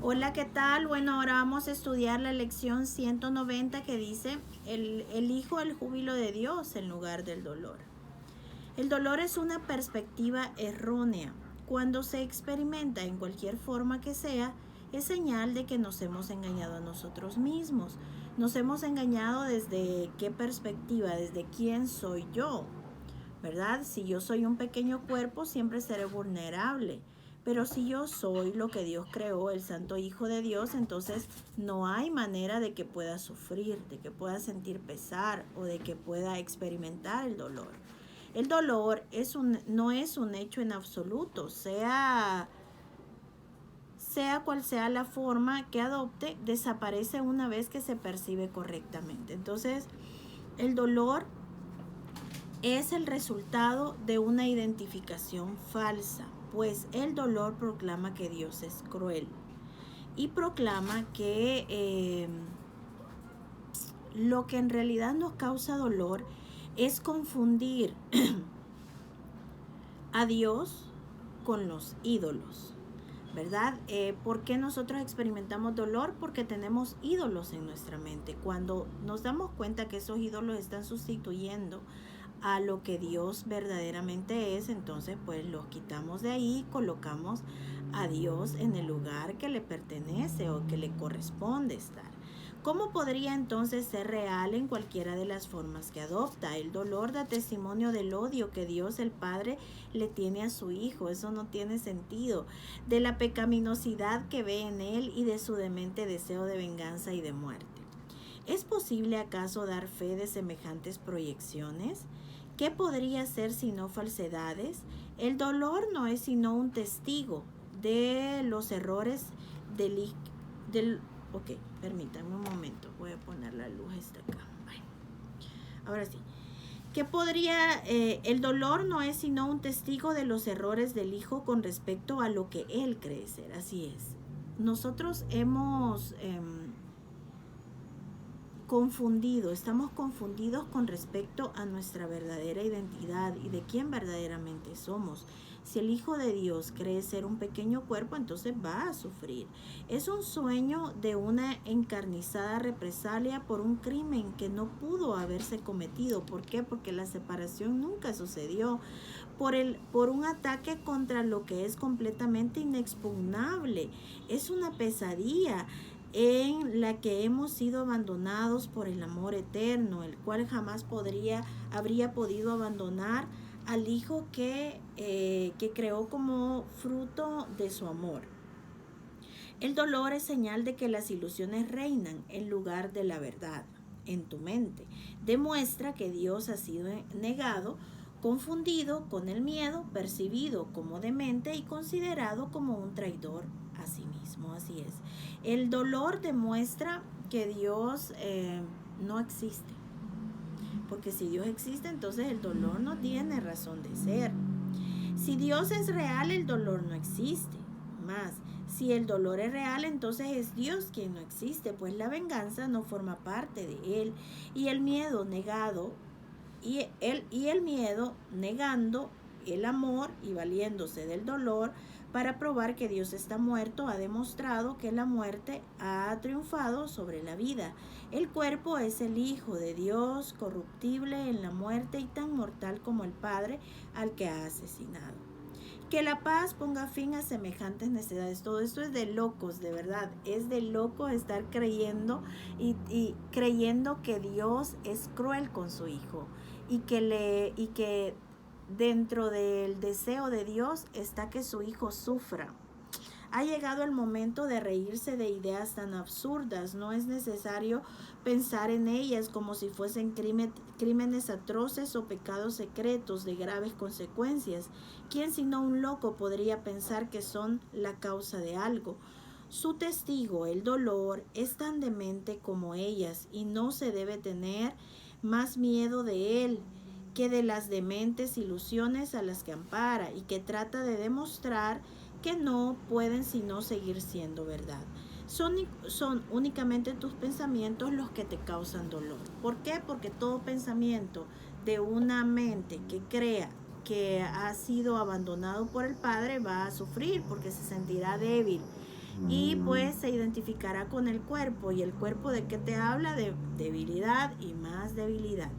Hola, ¿qué tal? Bueno, ahora vamos a estudiar la lección 190 que dice, elijo el júbilo de Dios en lugar del dolor. El dolor es una perspectiva errónea. Cuando se experimenta en cualquier forma que sea, es señal de que nos hemos engañado a nosotros mismos. Nos hemos engañado desde qué perspectiva, desde quién soy yo, ¿verdad? Si yo soy un pequeño cuerpo, siempre seré vulnerable. Pero si yo soy lo que Dios creó, el Santo Hijo de Dios, entonces no hay manera de que pueda sufrir, de que pueda sentir pesar o de que pueda experimentar el dolor. El dolor no es un hecho en absoluto, sea cual sea la forma que adopte, desaparece una vez que se percibe correctamente. Entonces, el dolor es el resultado de una identificación falsa, pues el dolor proclama que Dios es cruel y proclama que lo que en realidad nos causa dolor es confundir a Dios con los ídolos, ¿verdad? ¿Por qué nosotros experimentamos dolor? Porque tenemos ídolos en nuestra mente. Cuando nos damos cuenta que esos ídolos están sustituyendo a lo que Dios verdaderamente es, entonces pues los quitamos de ahí y colocamos a Dios en el lugar que le pertenece o que le corresponde estar. ¿Cómo podría entonces ser real en cualquiera de las formas que adopta? El dolor da testimonio del odio que Dios el Padre le tiene a su Hijo. Eso no tiene sentido. De la pecaminosidad que ve en él y de su demente deseo de venganza y de muerte. ¿Es posible acaso dar fe de semejantes proyecciones? ¿Qué podría ser sino falsedades? El dolor no es sino un testigo de los errores del ok, permítanme un momento, voy a poner la luz esta acá. Ay. Ahora sí. ¿Qué podría, el dolor no es sino un testigo de los errores del Hijo con respecto a lo que Él cree ser? Así es. Nosotros hemos estamos confundidos con respecto a nuestra verdadera identidad y de quién verdaderamente somos. Si el Hijo de Dios cree ser un pequeño cuerpo, entonces va a sufrir. Es un sueño de una encarnizada represalia por un crimen que no pudo haberse cometido. ¿Por qué? Porque la separación nunca sucedió. Por un ataque contra lo que es completamente inexpugnable. Es una pesadilla en la que hemos sido abandonados por el amor eterno, el cual jamás habría podido abandonar al Hijo que creó como fruto de su amor. El dolor es señal de que las ilusiones reinan en lugar de la verdad en tu mente. Demuestra que Dios ha sido negado, confundido con el miedo, percibido como demente y considerado como un traidor a sí mismo. Así es. El dolor demuestra que Dios no existe. Porque si Dios existe, entonces el dolor no tiene razón de ser. Si Dios es real, el dolor no existe. Más, si el dolor es real, entonces es Dios quien no existe, pues la venganza no forma parte de Él. Y el miedo negado, y el miedo negando el amor y valiéndose del dolor para probar que Dios está muerto, ha demostrado que la muerte ha triunfado sobre la vida. El cuerpo es el Hijo de Dios, corruptible en la muerte y tan mortal como el Padre al que ha asesinado. Que la paz ponga fin a semejantes necedades. Todo esto es de locos, de verdad. Es de locos estar creyendo y creyendo que Dios es cruel con su Hijo y que dentro del deseo de Dios está que su Hijo sufra. Ha llegado el momento de reírse de ideas tan absurdas. No es necesario pensar en ellas como si fuesen crímenes atroces o pecados secretos de graves consecuencias. ¿Quién sino un loco podría pensar que son la causa de algo? Su testigo, el dolor, es tan demente como ellas y no se debe tener más miedo de él que de las dementes ilusiones a las que ampara y que trata de demostrar que no pueden sino seguir siendo verdad. Son únicamente tus pensamientos los que te causan dolor. ¿Por qué? Porque todo pensamiento de una mente que crea que ha sido abandonado por el Padre va a sufrir porque se sentirá débil. y pues se identificará con el cuerpo. ¿Y el cuerpo de qué te habla? De debilidad y más debilidad.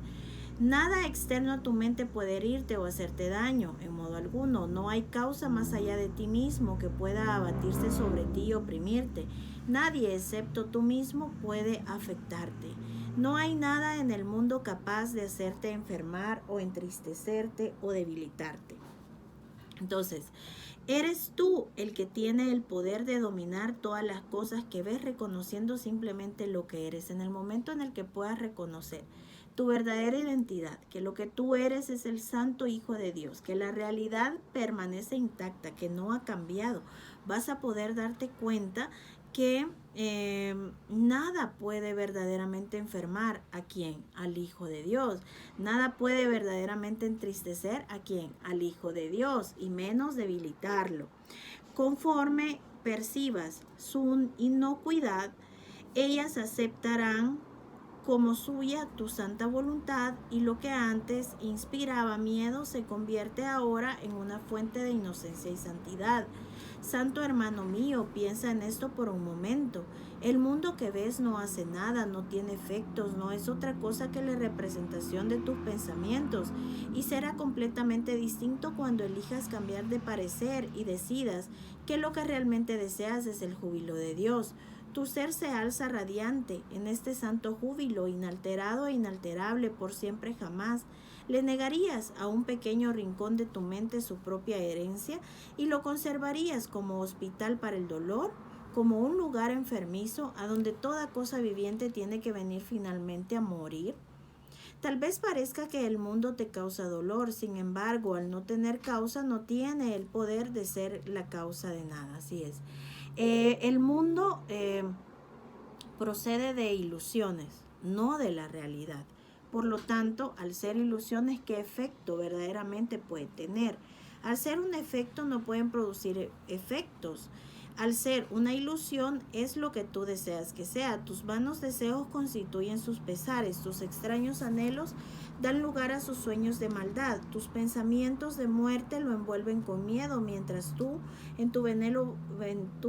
Nada externo a tu mente puede herirte o hacerte daño, en modo alguno. No hay causa más allá de ti mismo que pueda abatirse sobre ti y oprimirte. Nadie, excepto tú mismo, puede afectarte. No hay nada en el mundo capaz de hacerte enfermar o entristecerte o debilitarte. Entonces, eres tú el que tiene el poder de dominar todas las cosas que ves, reconociendo simplemente lo que eres. En el momento en el que puedas reconocer tu verdadera identidad, que lo que tú eres es el Santo Hijo de Dios, que la realidad permanece intacta, que no ha cambiado, vas a poder darte cuenta que nada puede verdaderamente enfermar a quien, al Hijo de Dios. Nada puede verdaderamente entristecer a quien, al Hijo de Dios, y menos debilitarlo. Conforme percibas su inocuidad, ellas aceptarán como suya tu santa voluntad, y lo que antes inspiraba miedo se convierte ahora en una fuente de inocencia y santidad. Santo hermano mío, piensa en esto por un momento. El mundo que ves no hace nada, no tiene efectos, no es otra cosa que la representación de tus pensamientos, y será completamente distinto cuando elijas cambiar de parecer y decidas que lo que realmente deseas es el júbilo de Dios. Tu ser se alza radiante en este santo júbilo, inalterado e inalterable por siempre jamás. ¿Le negarías a un pequeño rincón de tu mente su propia herencia y lo conservarías como hospital para el dolor, como un lugar enfermizo a donde toda cosa viviente tiene que venir finalmente a morir? Tal vez parezca que el mundo te causa dolor, sin embargo, al no tener causa, no tiene el poder de ser la causa de nada. Así es. El mundo procede de ilusiones, no de la realidad. Por lo tanto, al ser ilusiones, ¿qué efecto verdaderamente puede tener? Al ser un efecto no pueden producir efectos. Al ser una ilusión es lo que tú deseas que sea. Tus vanos deseos constituyen sus pesares, tus extraños anhelos dan lugar a sus sueños de maldad, tus pensamientos de muerte lo envuelven con miedo, mientras tú en tu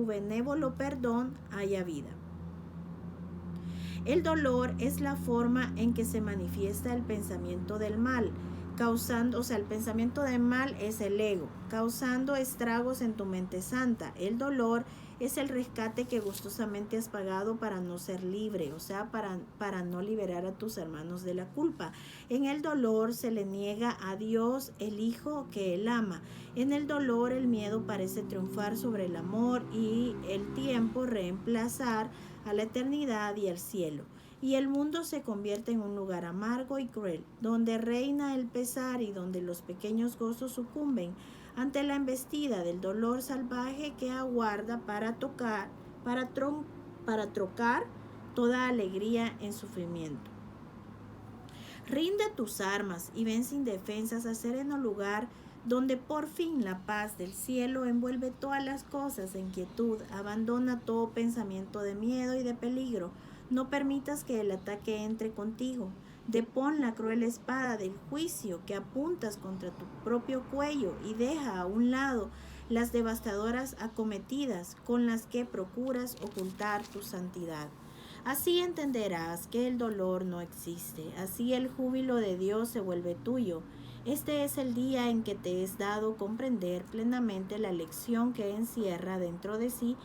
benévolo perdón haya vida. El dolor es la forma en que se manifiesta el pensamiento del mal, el pensamiento del mal es el ego, causando estragos en tu mente santa. El dolor es el rescate que gustosamente has pagado para no ser libre, para no liberar a tus hermanos de la culpa. En el dolor se le niega a Dios el Hijo que Él ama. En el dolor el miedo parece triunfar sobre el amor y el tiempo reemplazar a la eternidad y al cielo. Y el mundo se convierte en un lugar amargo y cruel, donde reina el pesar y donde los pequeños gozos sucumben ante la embestida del dolor salvaje que aguarda para trocar toda alegría en sufrimiento. Rinde tus armas y ven sin defensas a sereno lugar donde por fin la paz del cielo envuelve todas las cosas en quietud. Abandona todo pensamiento de miedo y de peligro. No permitas que el ataque entre contigo. Depón la cruel espada del juicio que apuntas contra tu propio cuello y deja a un lado las devastadoras acometidas con las que procuras ocultar tu santidad. Así entenderás que el dolor no existe, así el júbilo de Dios se vuelve tuyo. Este es el día en que te es dado comprender plenamente la lección que encierra dentro de sí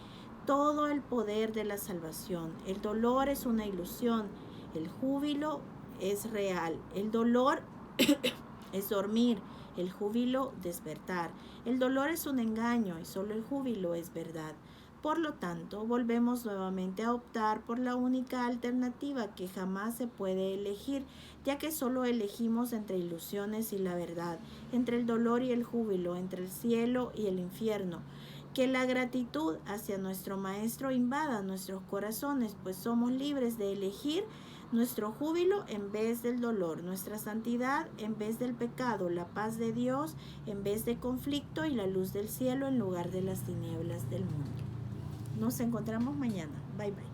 todo el poder de la salvación. El dolor es una ilusión, el júbilo es real. El dolor es dormir, el júbilo despertar. El dolor es un engaño y solo el júbilo es verdad. Por lo tanto, volvemos nuevamente a optar por la única alternativa que jamás se puede elegir, ya que solo elegimos entre ilusiones y la verdad, entre el dolor y el júbilo, entre el cielo y el infierno. Que la gratitud hacia nuestro Maestro invada nuestros corazones, pues somos libres de elegir nuestro júbilo en vez del dolor, nuestra santidad en vez del pecado, la paz de Dios en vez de conflicto y la luz del cielo en lugar de las tinieblas del mundo. Nos encontramos mañana. Bye bye.